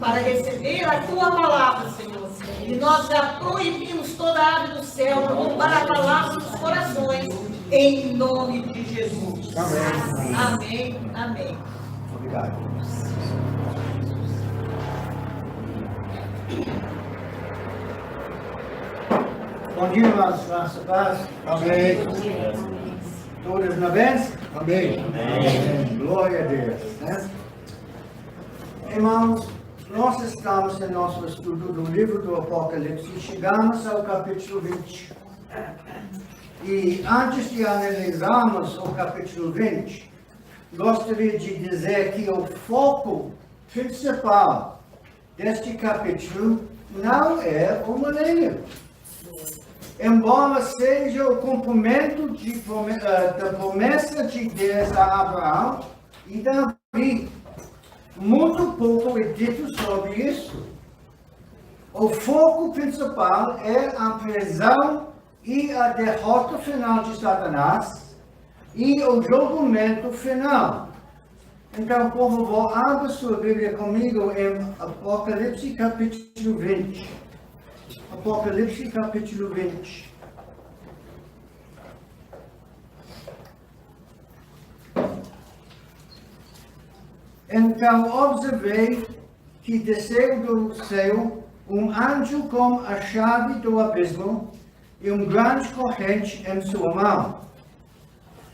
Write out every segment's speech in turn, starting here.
para receber a tua palavra, Senhor. E nós já proibimos toda a ave do céu para falar nos corações, em nome de Jesus. Amém. Amém. Amém. Obrigado. Bom dia, irmãos. Graça e paz. Amém. Todos na bênção? Amém. Amém. Glória a Deus. Né? Irmãos, nós estamos em nosso estudo do livro do Apocalipse e chegamos ao capítulo 20. E antes de analisarmos o capítulo 20, gostaria de dizer que o foco principal deste capítulo não é o milênio. Embora seja o cumprimento da promessa de Deus a Abraão e Davi, muito pouco é dito sobre isso. O foco principal é a prisão e a derrota final de Satanás e o julgamento final. Então, por favor, abra sua Bíblia comigo em Apocalipse capítulo 20. Apocalipse capítulo 20. Então observei que desceu do céu um anjo com a chave do abismo e grande corrente em sua mão.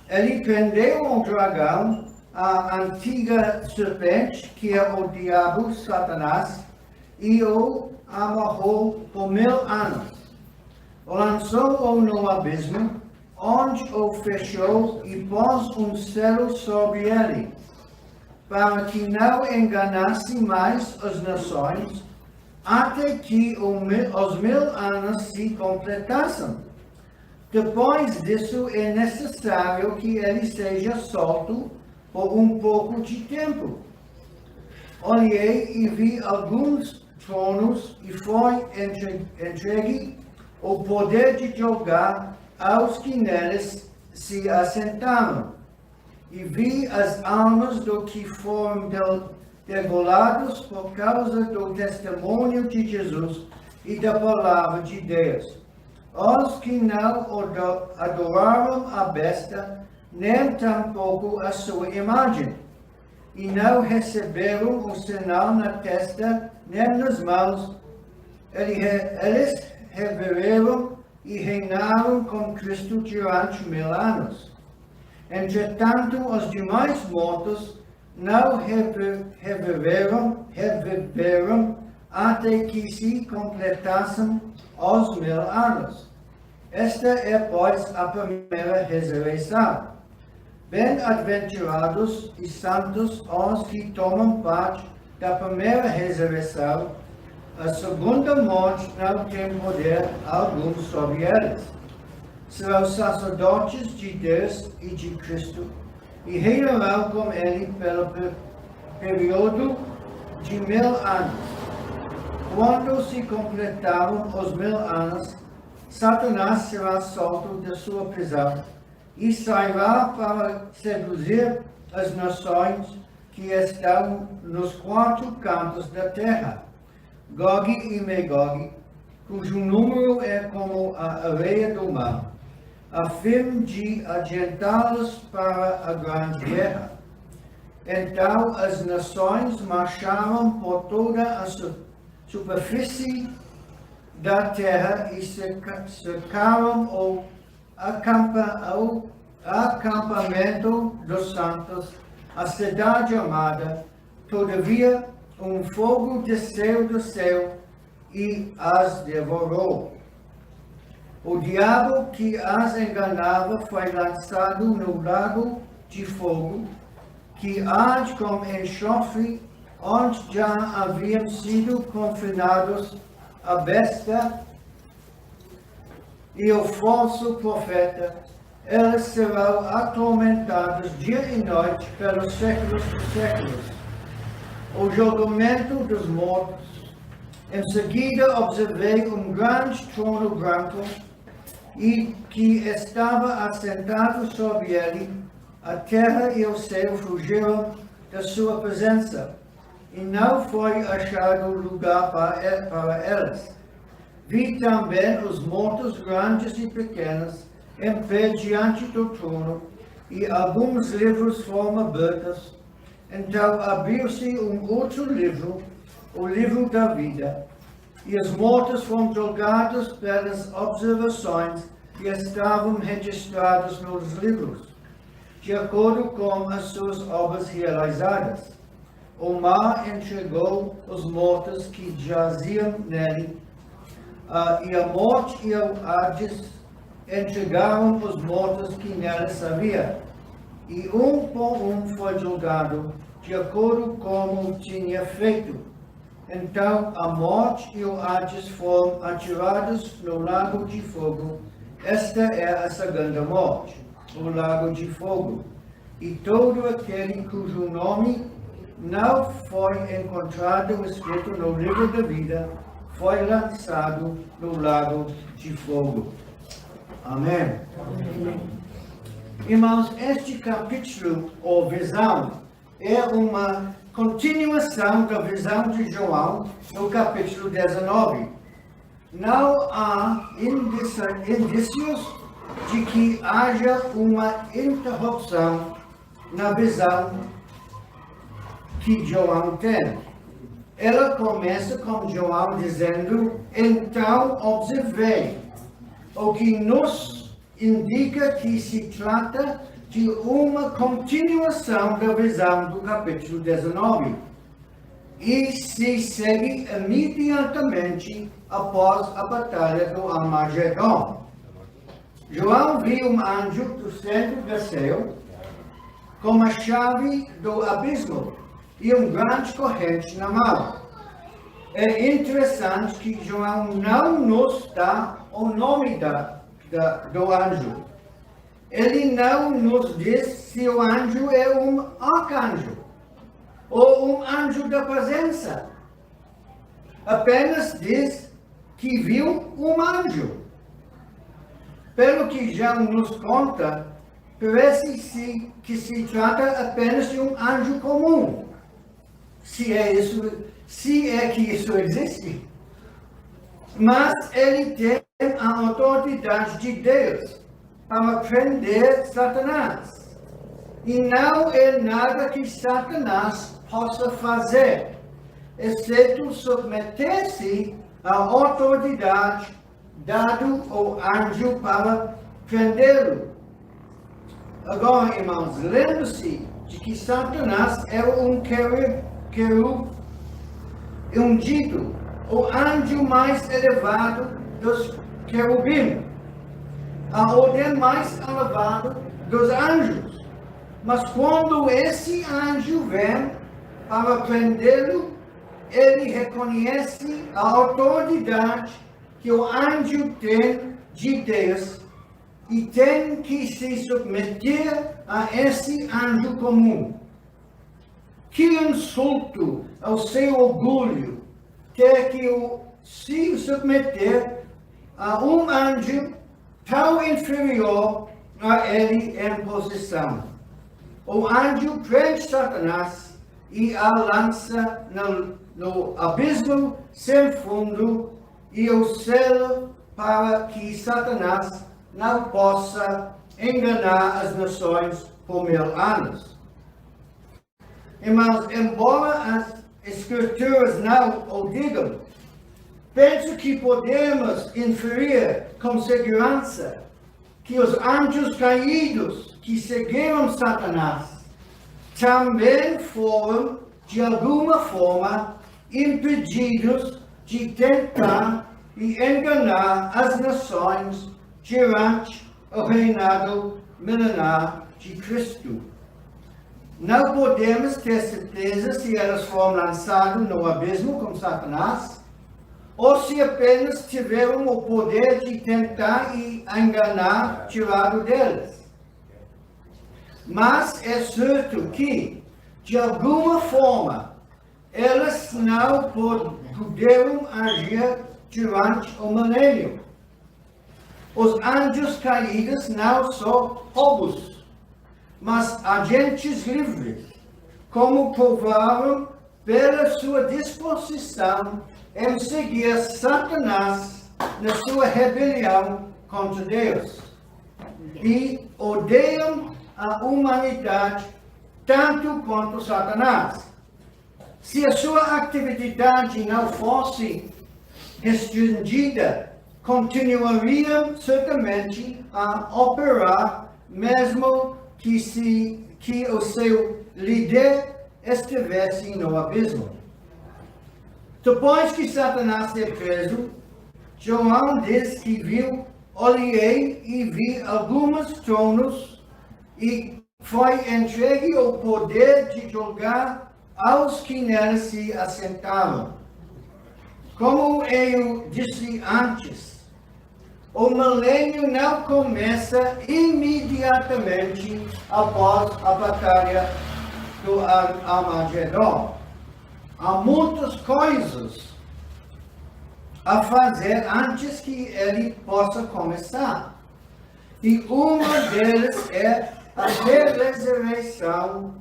Ele prendeu o dragão, a antiga serpente, que é o diabo, Satanás, e o amarrou por 1000 anos. Lançou-o no abismo, onde o fechou e pôs selo sobre ele, para que não enganasse mais as nações, até que os 1000 anos se completassem. Depois disso, é necessário que ele seja solto por pouco de tempo. Olhei e vi alguns tronos e foi entregue o poder de julgar aos que neles se assentaram. E vi as almas do que foram degolados por causa do testemunho de Jesus e da palavra de Deus. Os que não adoraram a besta, nem tampouco a sua imagem, e não receberam o sinal na testa, nem nas mãos. Eles reviveram e reinaram com Cristo durante 1000 anos. Entretanto, os demais mortos não reviveram até que se completassem os 1000 anos. Esta é, pois, a primeira ressurreição. Bem-aventurados e santos os que tomam parte da primeira ressurreição. A segunda morte não tem poder algum sobre eles. Serão sacerdotes de Deus e de Cristo e reinarão com ele pelo período de 1000 anos. Quando se completaram os 1000 anos, Satanás será solto de sua prisão e sairá para seduzir as nações que estão nos 4 cantos da terra, Gog e Magog, cujo número é como a areia do mar, a fim de adiantá-los para a grande guerra. Então as nações marcharam por toda a superfície da terra e cercaram o acampamento dos santos, a cidade amada. Todavia, fogo desceu do céu e as devorou. O diabo que as enganava foi lançado no lago de fogo, que arde com enxofre, onde já haviam sido confinados a besta e o falso profeta. Eles serão atormentados dia e noite pelos séculos dos séculos. O julgamento dos mortos. Em seguida observei grande trono branco e que estava assentado sobre ele. A terra e o céu fugiram da sua presença, e não foi achado lugar para elas. Vi também os mortos grandes e pequenos em pé diante do trono, e alguns livros foram abertos. Então abriu-se outro livro, o livro da vida, e os mortos foram julgados pelas observações que estavam registradas nos livros, de acordo com as suas obras realizadas. O mar entregou os mortos que jaziam nele, e a morte e o Hades entregaram os mortos que neles havia, e um por um foi julgado, de acordo com como tinha feito. Então a morte e o Hades foram atirados no lago de fogo. Esta é a segunda morte, o lago de fogo. E todo aquele cujo nome não foi encontrado escrito no livro da vida foi lançado no lago de fogo. Amém. Irmãos, este capítulo, ou visão, é uma continuação da visão de João no capítulo 19. Não há indícios de que haja uma interrupção na visão que João tem. Ela começa com João dizendo: então observei, o que nos indica que se trata de uma continuação da visão do capítulo 19 e se segue imediatamente após a batalha do Armagedon. João viu um anjo do centro do céu com a chave do abismo e grande corrente na mão. É interessante que João não nos dá o nome do anjo. Ele não nos diz se o anjo é um arcanjo ou anjo da presença. Apenas diz que viu anjo. Pelo que João nos conta, parece que se trata apenas de anjo comum. Se é que isso existe. Mas ele tem a autoridade de Deus para prender Satanás. E não é nada que Satanás possa fazer, exceto submeter-se à autoridade dado ao anjo para prendê-lo. Agora, irmãos, lembre-se de que Satanás era querub ungido, o anjo mais elevado dos querubim, a ordem mais elevada dos anjos. Mas quando esse anjo vem para prendê-lo, ele reconhece a autoridade que o anjo tem de Deus e tem que se submeter a esse anjo comum. Que insulto ao seu orgulho ter que se submeter a anjo tão inferior a ele em posição. O anjo prende Satanás e a lança no abismo sem fundo e o sela para que Satanás não possa enganar as nações por 1000 anos. Irmãos, embora as Escrituras não o digam, penso que podemos inferir com segurança que os anjos caídos que seguiram Satanás também foram, de alguma forma, impedidos de tentar e enganar as nações durante o reinado milenar de Cristo. Não podemos ter certeza se elas foram lançadas no abismo com Satanás, ou se apenas tiveram o poder de tentar e enganar tirado deles. Mas é certo que, de alguma forma, elas não puderam agir durante o milênio. Os anjos caídos não são robôs, mas agentes livres, como provaram pela sua disposição em seguir Satanás na sua rebelião contra Deus. E odeiam a humanidade tanto quanto Satanás. Se a sua atividade não fosse restringida, continuariam certamente a operar, mesmo que o seu líder estivesse no abismo. Depois que Satanás é preso, João diz que olhei e vi alguns tronos e foi entregue o poder de julgar aos que neles se assentavam. Como eu disse antes, o milênio não começa imediatamente após a batalha do Armagedon. Há muitas coisas a fazer antes que ele possa começar. E uma delas é a ressurreição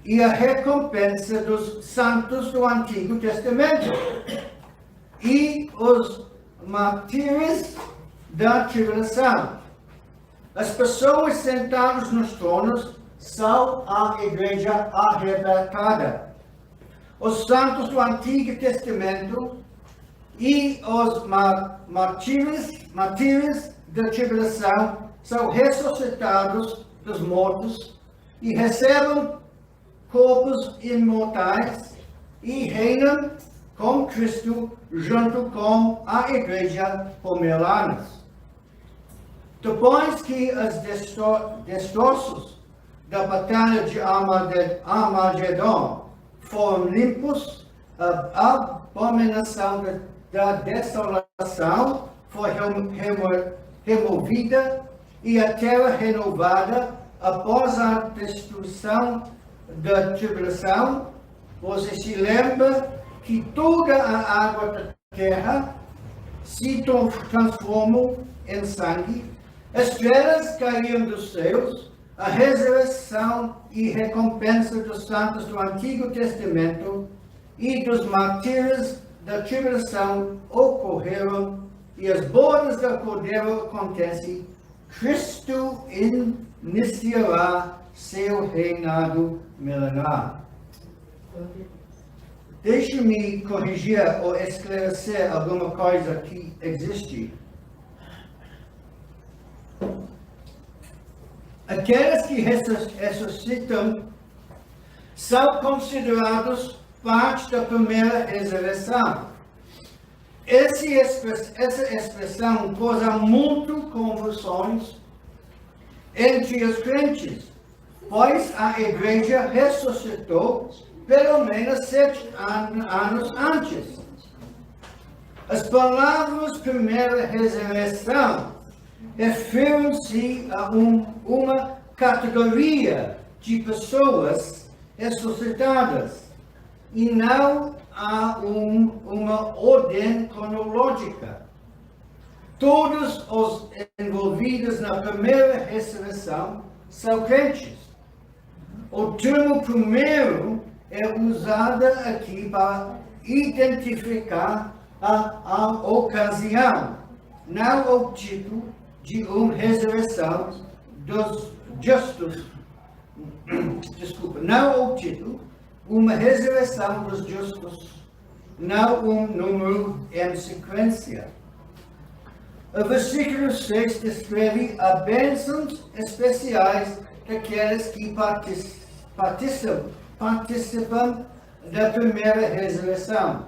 e a recompensa dos santos do Antigo Testamento e os mártires da tribulação. As pessoas sentadas nos tronos são a igreja arrebatada. Os santos do Antigo Testamento e os mártires da tribulação são ressuscitados dos mortos e recebem corpos imortais e reinam com Cristo junto com a igreja por 1000 anos. Depois que os destroços da batalha de Armagedon foram limpos, a abominação da desolação foi removida e a terra renovada após a destruição da tribulação. Você se lembra que toda a água da terra se transformou em sangue, estrelas caíam dos céus, a ressurreição e recompensa dos santos do Antigo Testamento e dos mártires da tribulação ocorreram e as bodas do Cordeiro acontecem. Cristo iniciará seu reinado milenar. Deixe-me corrigir ou esclarecer alguma coisa que existe. Aqueles que ressuscitam são considerados parte da primeira ressurreição. Essa expressão causa muito confusões entre os crentes, pois a igreja ressuscitou pelo menos 7 anos antes. As palavras primeira ressurreição referem-se a uma categoria de pessoas ressuscitadas e não a uma ordem cronológica. Todos os envolvidos na primeira ressurreição são crentes. O termo primeiro é usado aqui para identificar a ocasião, não o tipo de uma ressurreição dos justos. Não o título, uma ressurreição dos justos, não um número em sequência. O versículo 6 descreve as bênçãos especiais daqueles que participam da primeira ressurreição.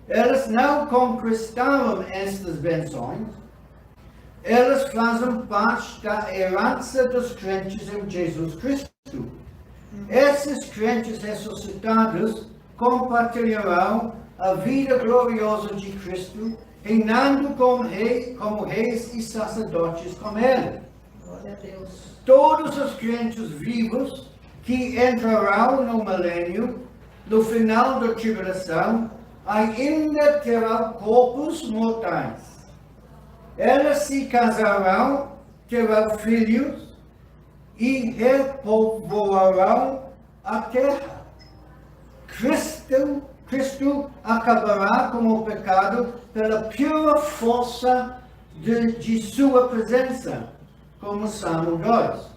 Eles não conquistaram estas bênçãos, elas fazem parte da herança dos crentes em Jesus Cristo. Esses crentes ressuscitados compartilharão a vida gloriosa de Cristo, reinando como reis e sacerdotes com Ele. Glória a Deus. Todos os crentes vivos que entrarão no milênio, no final da tribulação, ainda terão corpos mortais. Eles se casarão, terão filhos e repovoarão a terra. acabará com o pecado pela pura força de sua presença, como Salmo 2.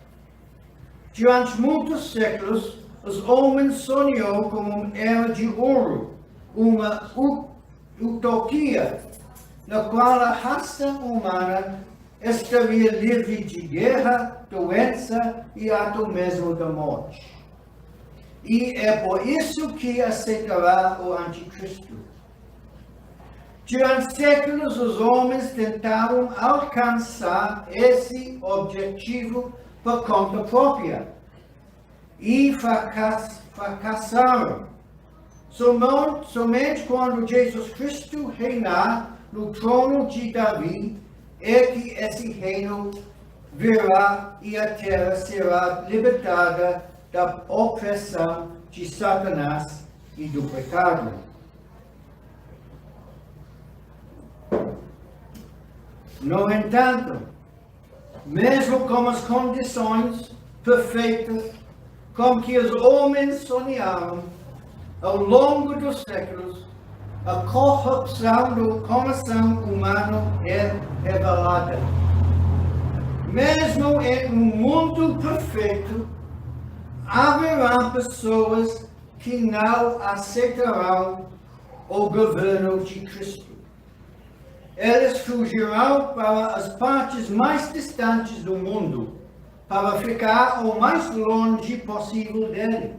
Durante muitos séculos, os homens sonhou com uma era de ouro, uma utopia, na qual a raça humana estaria livre de guerra, doença e até mesmo da morte. E é por isso que aceitará o anticristo. Durante séculos, os homens tentaram alcançar esse objetivo por conta própria e fracassaram. Somente quando Jesus Cristo reinar no trono de Davi é que esse reino virá e a terra será libertada da opressão de Satanás e do pecado. No entanto, mesmo com as condições perfeitas com que os homens sonharam, ao longo dos séculos, a corrupção do coração humano é revelada. Mesmo em um mundo perfeito, haverá pessoas que não aceitarão o governo de Cristo. Eles fugirão para as partes mais distantes do mundo, para ficar o mais longe possível dele.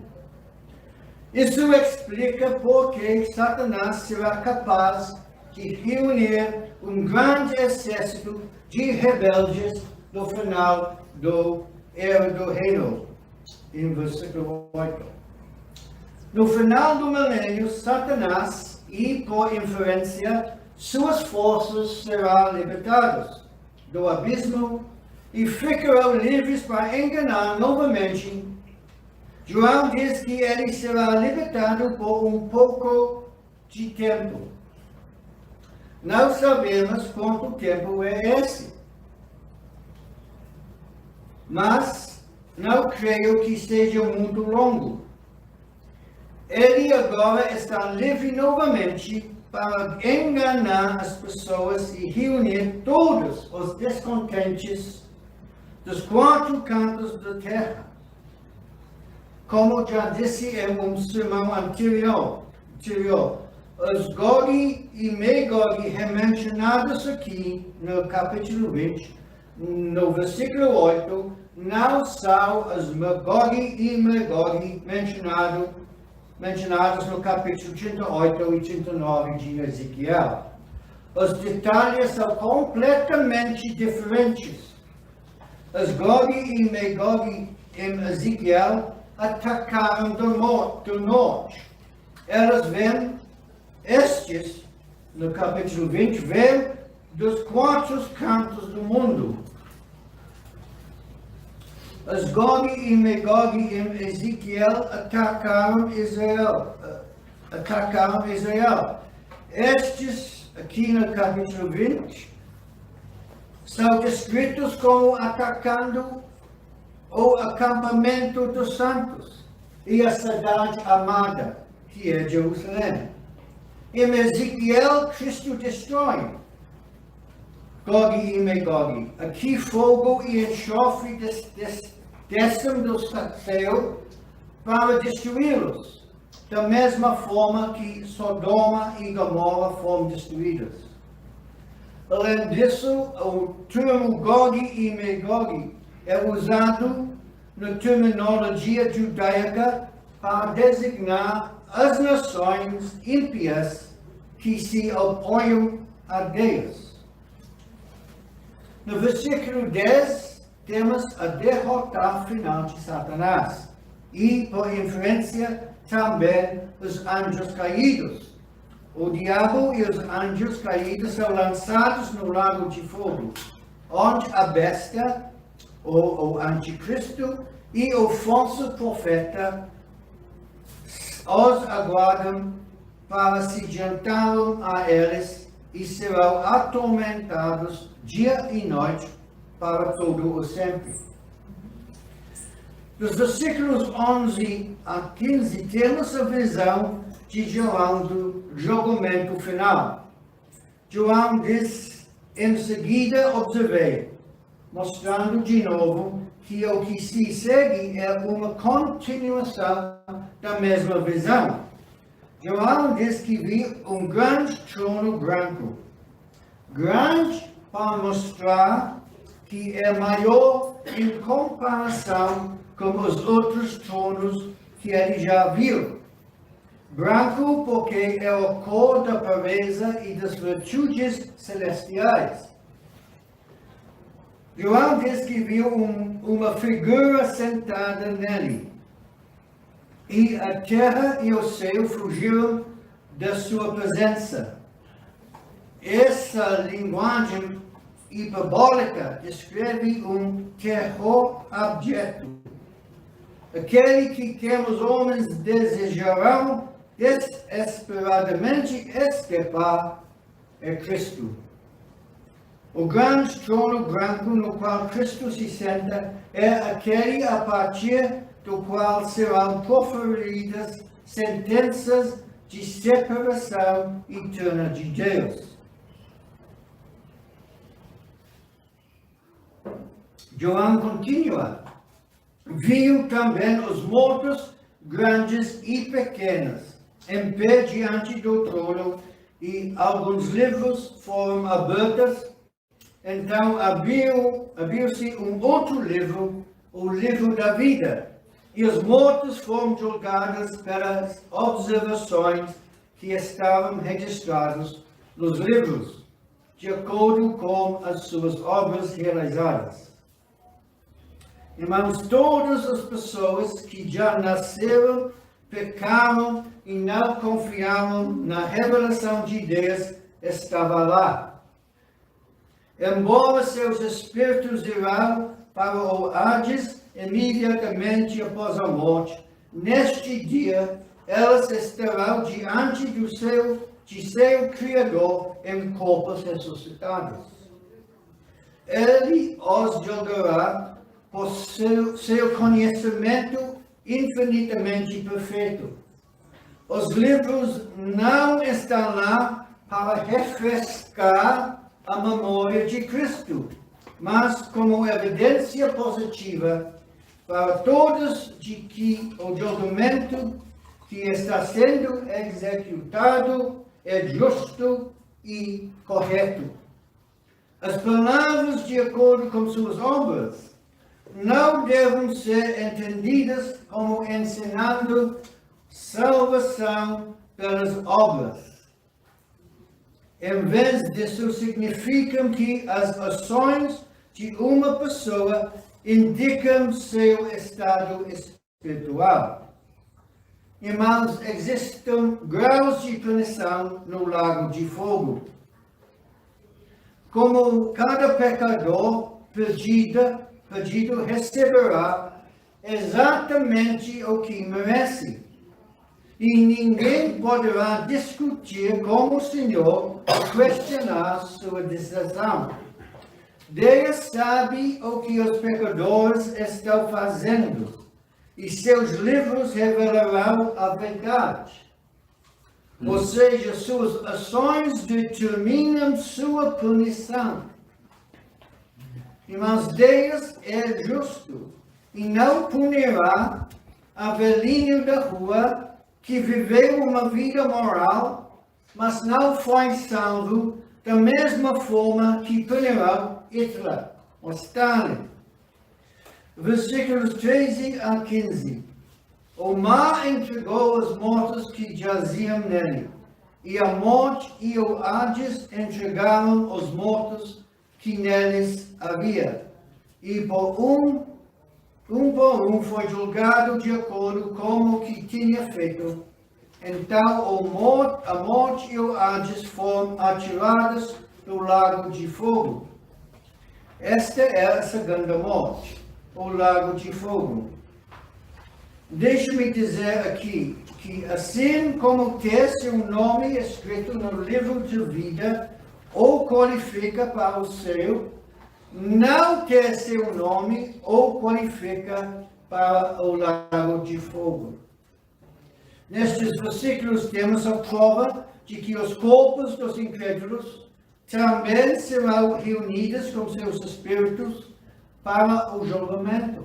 Isso explica por que Satanás será capaz de reunir um grande exército de rebeldes no final da era do reino, em versículo 8. No final do milênio, Satanás e, por inferência, suas forças serão libertadas do abismo e ficarão livres para enganar novamente. João diz que ele será libertado por um pouco de tempo. Não sabemos quanto tempo é esse, mas não creio que seja muito longo. Ele agora está livre novamente para enganar as pessoas e reunir todos os descontentes dos quatro cantos da terra. Como já disse em um sermão anterior, os Gog e Magog mencionados aqui no capítulo 20, no versículo 8, não são os Magog e Magog mencionados no capítulo 38 e 39 de Ezequiel. Os detalhes são completamente diferentes. Os Gog e Magog em Ezequiel atacaram do norte. Elas vêm, estes, no capítulo 20, vêm dos quatro cantos do mundo. Os Gog e Magog em Ezequiel atacaram Israel. Estes, aqui no capítulo 20, são descritos como atacando o acampamento dos santos e a cidade amada, que é Jerusalém. Em Ezequiel, Cristo destrói Gog e Magog. Aqui fogo e enxofre descem do céu para destruí-los, da mesma forma que Sodoma e Gomorra foram destruídas. Além disso, o termo Gog e Magog é usado na terminologia judaica para designar as nações ímpias que se opõem a Deus. No versículo 10, temos a derrota final de Satanás e, por inferência, também os anjos caídos. O diabo e os anjos caídos são lançados no lago de fogo, onde a besta, o anticristo e o falso profeta os aguardam para se juntarem a eles e serão atormentados dia e noite para todo o sempre. Dos versículos 11 a 15 temos a visão de João do julgamento final. João diz, em seguida observei, mostrando de novo que o que se segue é uma continuação da mesma visão. João diz que viu um grande trono branco. Grande para mostrar que é maior em comparação com os outros tronos que ele já viu. Branco porque é a cor da pureza e das virtudes celestiais. João diz que viu uma figura sentada nele. E a terra e o céu fugiram da sua presença. Essa linguagem hiperbólica descreve um terror abjeto. Aquele que os homens desejarão desesperadamente escapar é Cristo. O grande trono branco no qual Cristo se senta é aquele a partir do qual serão proferidas sentenças de separação eterna de Deus. João continua. Viu também os mortos, grandes e pequenos, em pé diante do trono, e alguns livros foram abertos. Então abriu-se um outro livro, o livro da vida, e os mortos foram julgados pelas observações que estavam registradas nos livros, de acordo com as suas obras realizadas. Irmãos, todas as pessoas que já nasceram, pecaram e não confiaram na revelação de Deus estavam lá. Embora seus espíritos irão para o Hades imediatamente após a morte, neste dia elas estarão diante de seu Criador em corpos ressuscitados. Ele os julgará por seu conhecimento infinitamente perfeito. Os livros não estão lá para refrescar a memória de Cristo, mas como evidência positiva para todos de que o julgamento que está sendo executado é justo e correto. As palavras de acordo com suas obras não devem ser entendidas como ensinando salvação pelas obras. Em vez disso, significam que as ações de uma pessoa indicam seu estado espiritual. Irmãos, existem graus de punição no lago de fogo. Como cada pecador pedido receberá exatamente o que merece. E ninguém poderá discutir com o Senhor ou questionar sua decisão. Deus sabe o que os pecadores estão fazendo, e seus livros revelarão a verdade. Ou seja, suas ações determinam sua punição. Irmãos, Deus é justo e não punirá a velhinho da rua que viveu uma vida moral, mas não foi salvo da mesma forma que punirá Hitler ou Stalin. Versículos 13 a 15. O mar entregou os mortos que jaziam nele, e a morte e o Hades entregaram os mortos que neles havia, e por um foi julgado de acordo com o que tinha feito. Então a morte e o Hades foram atirados no lago de fogo. Esta é a segunda morte, o lago de fogo. Deixe-me dizer aqui que assim como ter seu nome escrito no livro de vida ou qualifica para o céu, não ter seu nome ou qualifica para o lago de fogo. Nestes versículos temos a prova de que os corpos dos incrédulos também serão reunidos com seus espíritos para o julgamento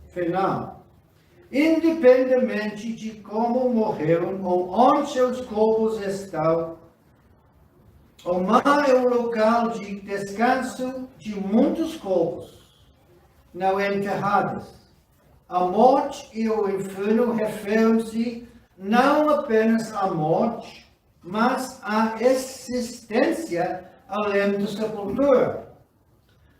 final. Independentemente de como morreram ou onde seus corpos estão, o mar é o local de descanso de muitos corpos não enterrados. A morte e o inferno referem-se não apenas à morte, mas à existência além da sepultura.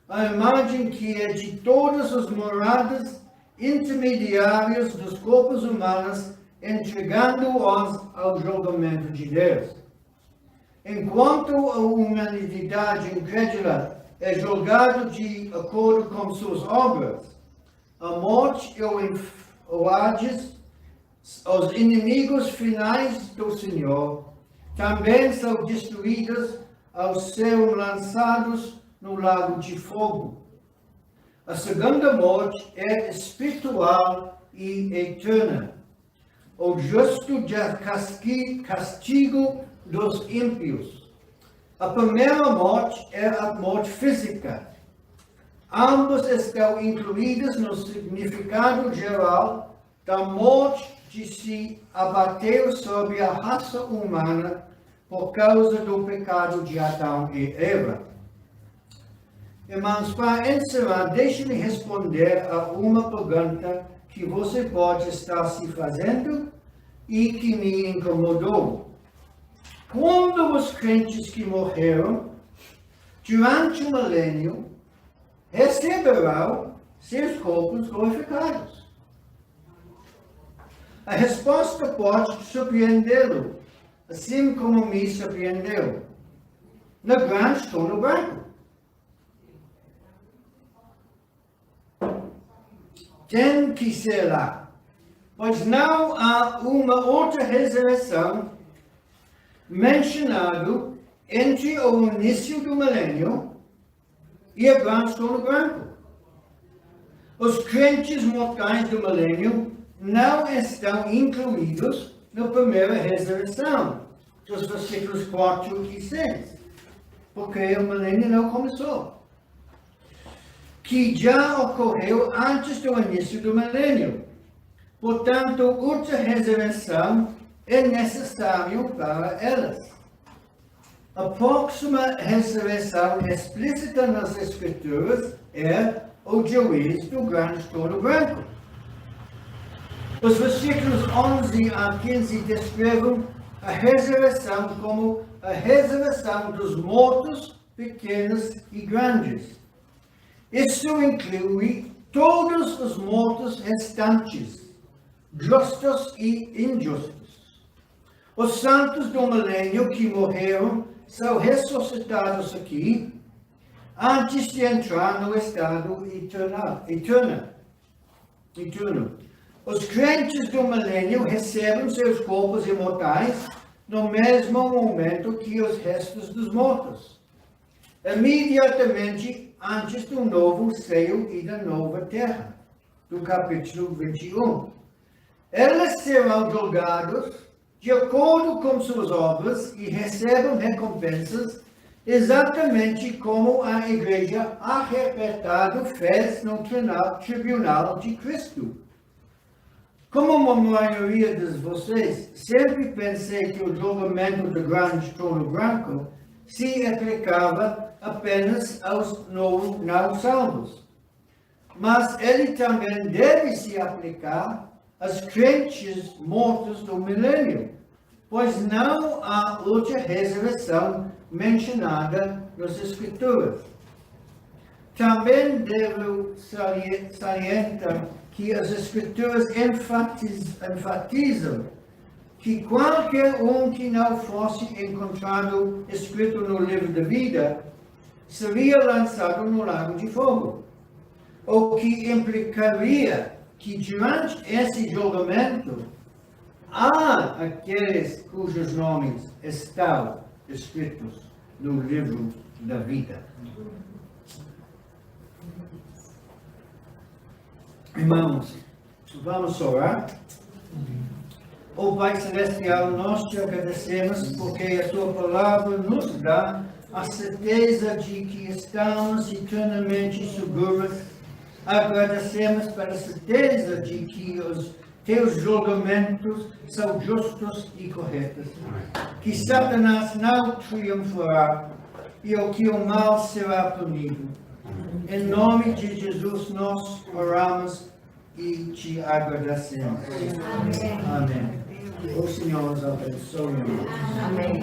A imagem que é de todas as moradas intermediárias dos corpos humanos, entregando-os ao julgamento de Deus. Enquanto a humanidade incrédula é julgada de acordo com suas obras, a morte e o Hades, os inimigos finais do Senhor, também são destruídos ao serem lançados no lago de fogo. A segunda morte é espiritual e eterna. O justo castigo dos ímpios. A primeira morte é a morte física. Ambos estão incluídos no significado geral da morte de se abater sobre a raça humana por causa do pecado de Adão e Eva. Irmãos, para encerrar, deixe-me responder a uma pergunta que você pode estar se fazendo e que me incomodou. Quando os crentes que morreram durante o milênio receberão seus corpos glorificados? A resposta pode surpreendê-lo, assim como me surpreendeu. No grande trono branco. Tem que ser lá, pois não há uma outra ressurreição mencionada entre o início do milênio e o grande trono branco. Os crentes mortais do milênio não estão incluídos na primeira ressurreição, dos versículos 4 e 6, porque o milênio não começou, que já ocorreu antes do início do milênio. Portanto, outra ressurreição é necessário para elas. A próxima ressurreição explícita nas Escrituras é o juízo do grande trono branco. Os versículos 11 a 15 descrevem a ressurreição como a ressurreição dos mortos, pequenos e grandes. Isso inclui todos os mortos restantes, justos e injustos. Os santos do milênio que morreram são ressuscitados aqui, antes de entrar no estado eterno. Os crentes do milênio recebem seus corpos imortais no mesmo momento que os restos dos mortos, imediatamente antes do novo céu e da nova terra, do capítulo 21. Eles serão julgados de acordo com suas obras e recebem recompensas exatamente como a igreja arrebatada fez no tribunal de Cristo. Como a maioria de vocês, sempre pensei que o julgamento do grande trono branco se aplicava apenas aos não salvos. Mas ele também deve se aplicar aos crentes mortos do milênio, pois não há outra ressurreição mencionada nas Escrituras. Também devo salientar que as Escrituras enfatizam que qualquer um que não fosse encontrado escrito no livro da vida seria lançado no lago de fogo, o que implicaria que durante esse julgamento há aqueles cujos nomes estão escritos no livro da vida. Irmãos, vamos orar. Ó Pai Celestial, nós te agradecemos porque a tua palavra nos dá a certeza de que estamos eternamente seguros. Agradecemos pela certeza de que os teus julgamentos são justos e corretos. Que Satanás não triunfará e que o mal será punido. Em nome de Jesus nós oramos e te agradecemos. Amém. O Senhor os abençoe. Amém.